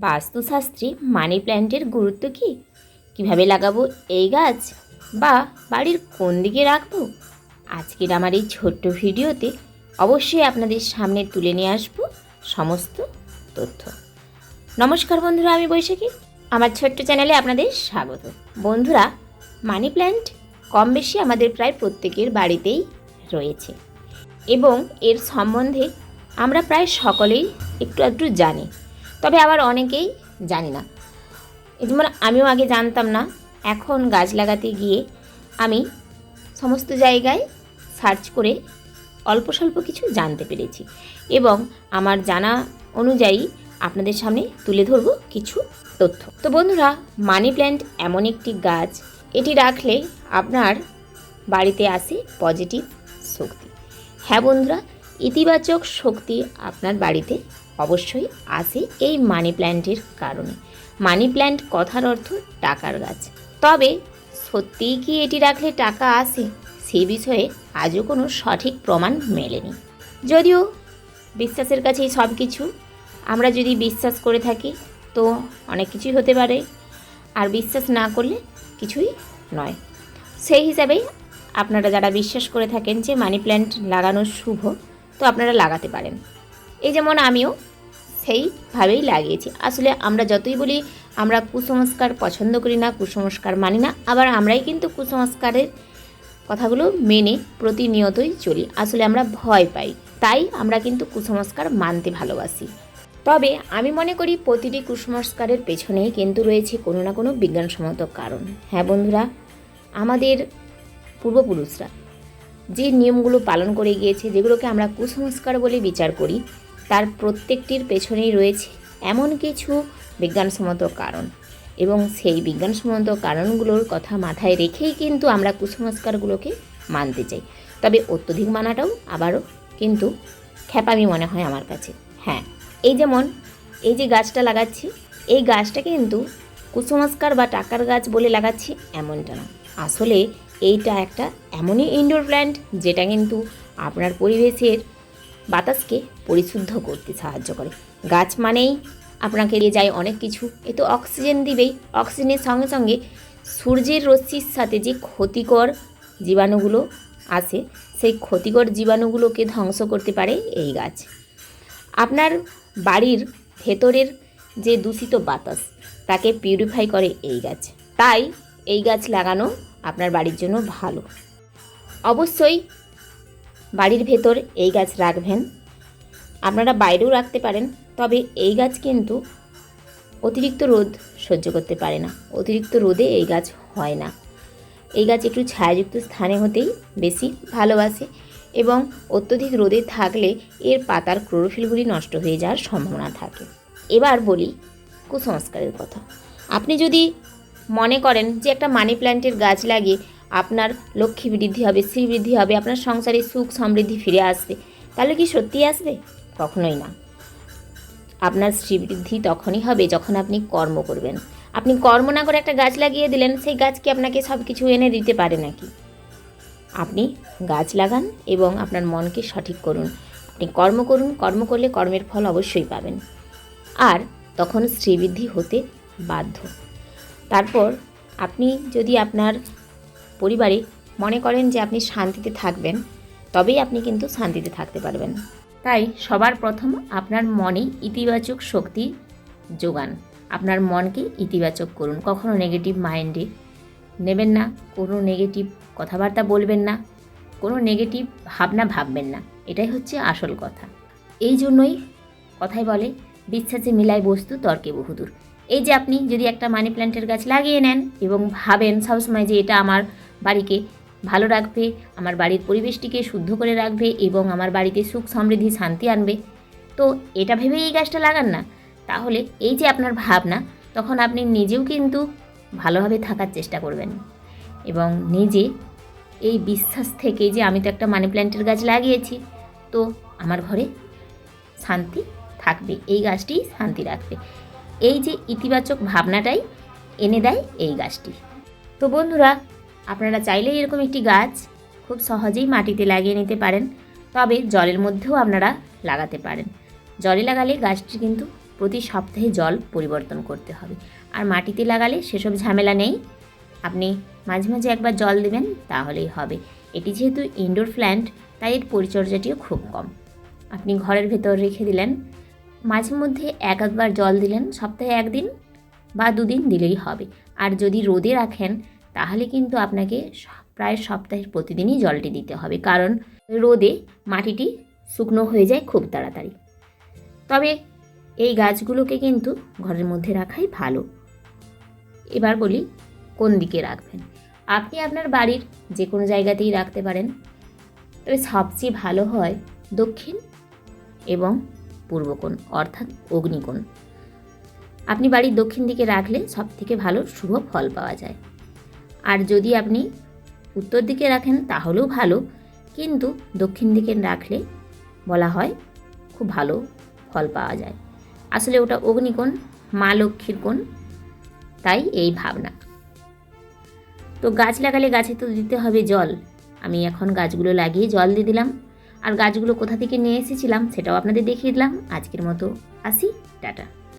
বাস্তুশাস্ত্রে মানি প্ল্যান্টের গুরুত্ব কী, কীভাবে লাগাবো এই গাছ বা বাড়ির কোন দিকে রাখবো, আজকের আমার এই ছোট্ট ভিডিওতে অবশ্যই আপনাদের সামনে তুলে নিয়ে আসবো সমস্ত তথ্য। নমস্কার বন্ধুরা, আমি বৈশাখী, আমার ছোট্ট চ্যানেলে আপনাদের স্বাগত। বন্ধুরা, মানি প্ল্যান্ট কম বেশি আমাদের প্রায় প্রত্যেকের বাড়িতেই রয়েছে এবং এর সম্বন্ধে আমরা প্রায় সকলেই একটু একটু জানি, তবে আবার অনেকেই জানি না। যেমন আমিও আগে জানতাম না, এখন গাছ লাগাতে গিয়ে আমি সমস্ত জায়গায় সার্চ করে অল্প স্বল্প কিছু জানতে পেরেছি এবং আমার জানা অনুযায়ী আপনাদের সামনে তুলে ধরব কিছু তথ্য। তো বন্ধুরা, মানি প্ল্যান্ট এমন একটি গাছ, এটি রাখলে আপনার বাড়িতে আসে পজিটিভ শক্তি। হ্যাঁ বন্ধুরা, ইতিবাচক শক্তি আপনার বাড়িতে অবশ্যই আসে এই মানি প্ল্যান্টের কারণে। মানি প্ল্যান্ট কথার অর্থ টাকার গাছ। তবে সত্যিই কি এটি রাখলে টাকা আসে, সে বিষয়ে আজও কোনো সঠিক প্রমাণ মেলেনি। যদিও বিশ্বাসের কাছেই সব কিছু, আমরা যদি বিশ্বাস করে থাকি তো অনেক কিছুই হতে পারে, আর বিশ্বাস না করলে কিছুই নয়। সেই হিসাবেই আপনারা যারা বিশ্বাস করে থাকেন যে মানি প্ল্যান্ট লাগানো শুভ, তো আপনারা লাগাতে পারেন। এই যেমন আমিও সেইভাবেই লাগিয়েছি। আসলে আমরা যতই বলি আমরা কুসংস্কার পছন্দ করি না, কুসংস্কার মানি না, আবার আমরাই কিন্তু কুসংস্কারের কথাগুলো মেনে প্রতিনিয়তই চলি। আসলে আমরা ভয় পাই, তাই আমরা কিন্তু কুসংস্কার মানতে ভালোবাসি। তবে আমি মনে করি প্রতিটি কুসংস্কারের পেছনেই কিন্তু রয়েছে কোনো না কোনো বিজ্ঞানসম্মত কারণ। হ্যাঁ বন্ধুরা, আমাদের পূর্বপুরুষরা যে নিয়মগুলো পালন করে গিয়েছে, যেগুলোকে আমরা কুসংস্কার বলে বিচার করি, তার প্রত্যেকটির পেছনেই রয়েছে এমন কিছু বিজ্ঞানসম্মত কারণ, এবং সেই বিজ্ঞানসম্মত কারণগুলোর কথা মাথায় রেখেই কিন্তু আমরা কুসংস্কারগুলোকে মানতে চাই। তবে অত্যধিক মানাটাও আবারও কিন্তু খ্যাপামি মনে হয় আমার কাছে। হ্যাঁ, এই যেমন এই যে গাছটা লাগাচ্ছি, এই গাছটা কিন্তু কুসংস্কার বা টাকার গাছ বলে লাগাচ্ছি এমনটা না। আসলে এইটা একটা এমনই ইনডোর প্ল্যান্ট যেটা কিন্তু আপনার পরিবেশের বাতাসকে পরিশুদ্ধ করতে সাহায্য করে। গাছ মানেই আপনাকে দিয়ে যায় অনেক কিছু, এ তো অক্সিজেন দিবেই। অক্সিজেনের সঙ্গে সঙ্গে সূর্যের রশ্মির সাথে যে ক্ষতিকর জীবাণুগুলো আসে, সেই ক্ষতিকর জীবাণুগুলোকে ধ্বংস করতে পারে এই গাছ। আপনার বাড়ির ভেতরের যে দূষিত বাতাস, তাকে পিউরিফাই করে এই গাছ। তাই এই গাছ লাগানো আপনার বাড়ির জন্য ভালো। অবশ্যই বাড়ির ভেতর এই গাছ রাখবেন, আপনারা বাইরেও রাখতে পারেন। তবে এই গাছ কিন্তু অতিরিক্ত রোদ সহ্য করতে পারে না, অতিরিক্ত রোদে এই গাছ হয় না। এই গাছ একটু ছায়াযুক্ত স্থানে হতেই বেশি ভালোবাসে, এবং অত্যধিক রোদে থাকলে এর পাতার ক্লোরোফিলগুলি নষ্ট হয়ে যাওয়ার সম্ভাবনা থাকে। এবার বলি কুসংস্কারের কথা। আপনি যদি মনে করেন যে একটা মানি প্ল্যান্টের গাছ লাগিয়ে আপনার লক্ষ্মী বৃদ্ধি হবে, শ্রী বৃদ্ধি হবে, আপনার সংসারে সুখ সমৃদ্ধি ফিরে আসবে, তাহলে কি সত্যি আসবে? কখনোই না। আপনার শ্রীবৃদ্ধি তখনই হবে যখন আপনি কর্ম করবেন। আপনি কর্ম না করে একটা গাছ লাগিয়ে দিলেন, সেই গাছ কি আপনাকে সব কিছু এনে দিতে পারে নাকি? আপনি গাছ লাগান এবং আপনার মনকে সঠিক করুন। আপনি কর্ম করুন, কর্ম করলে কর্মের ফল অবশ্যই পাবেন, আর তখন শ্রীবৃদ্ধি হতে বাধ্য। তারপর আপনি যদি আপনার পরিবারে মনে করেন যে আপনি শান্তিতে থাকবেন, তবেই আপনি কিন্তু শান্তিতে থাকতে পারবেন। তাই সবার প্রথম আপনার মনে ইতিবাচক শক্তি যোগান। আপনার মনকে ইতিবাচক করুন, কখনো নেগেটিভ মাইন্ডে নেবেন না, কোনো নেগেটিভ কথাবার্তা বলবেন না, কোনো নেগেটিভ ভাবনা ভাববেন না। এটাই হচ্ছে আসল কথা। এই জন্যই কথায় বলে, বিশ্বাসে মিলায় বস্তু তর্কে বহুদূর। এই যে আপনি যদি একটা মানি প্ল্যান্টের গাছ লাগিয়ে নেন এবং ভাবেন সবসময় যে এটা আমার বাড়িকে ভালো রাখবে, আমার বাড়ির পরিবেশটিকে শুদ্ধ করে রাখবে এবং আমার বাড়িতে সুখ সমৃদ্ধি শান্তি আনবে, তো এটা ভেবেই এই গাছটা লাগান না। তাহলে এই যে আপনার ভাবনা, তখন আপনি নিজেও কিন্তু ভালোভাবে থাকার চেষ্টা করবেন, এবং নিজে এই বিশ্বাস থেকে যে আমি তো একটা মানি প্ল্যান্টের গাছ লাগিয়েছি, তো আমার ঘরে শান্তি থাকবে, এই গাছটি শান্তি রাখবে, এই যে ইতিবাচক ভাবনাটাই এনে দেয় এই গাছটি। তো বন্ধুরা, আপনারা চাইলে এরকম একটি গাছ খুব সহজেই মাটিতে লাগিয়ে নিতে পারেন, তবে জলের মধ্যেও আপনারা লাগাতে পারেন। জলে লাগালে গাছটি কিন্তু প্রতি সপ্তাহে জল পরিবর্তন করতে হবে। আর মাটিতে লাগালে সেসব ঝামেলা নেই, আপনি মাঝে মাঝে একবার জল দেবেন তাহলেই হবে। এটি যেহেতু ইনডোর প্ল্যান্ট তাই এর পরিচর্যাটিও খুব কম। আপনি ঘরের ভেতর রেখে দিলেন, মাঝে মধ্যে একবার জল দিলেন, সপ্তাহে 1 দিন বা 2 দিন দিলেই হবে। আর যদি রোদে রাখেন তাহলে কিন্তু আপনাকে প্রায় সপ্তাহের প্রতিদিনই জলটি দিতে হবে, কারণ রোদে মাটিটি শুকনো হয়ে যায় খুব তাড়াতাড়ি। তবে এই গাছগুলোকে কিন্তু ঘরের মধ্যে রাখাই ভালো। এবার বলি কোন দিকে রাখবেন। আপনি আপনার বাড়ির যে কোনো জায়গাতেই রাখতে পারেন, তবে সবচেয়ে ভালো হয় দক্ষিণ এবং পূর্বকোণ অর্থাৎ অগ্নিকোণ। আপনি বাড়ির দক্ষিণ দিকে রাখলে সবথেকে ভালো শুভ ফল পাওয়া যায়। আর যদি আপনি উত্তর দিকে রাখেন তাহলেও ভালো, কিন্তু দক্ষিণ দিকে রাখলে বলা হয় খুব ভালো ফল পাওয়া যায়। আসলে ওটা অগ্নিকোণ, মা লক্ষ্মীর কোণ, তাই এই ভাবনা। তো গাছ লাগালে গাছে তো দিতে হবে জল। আমি এখন গাছগুলো লাগিয়ে জল দিয়ে দিলাম, আর গাছগুলো কোথা থেকে নিয়ে এসেছিলাম সেটাও আপনাদের দেখিয়ে দিলাম। আজকের মতো আসি, টাটা।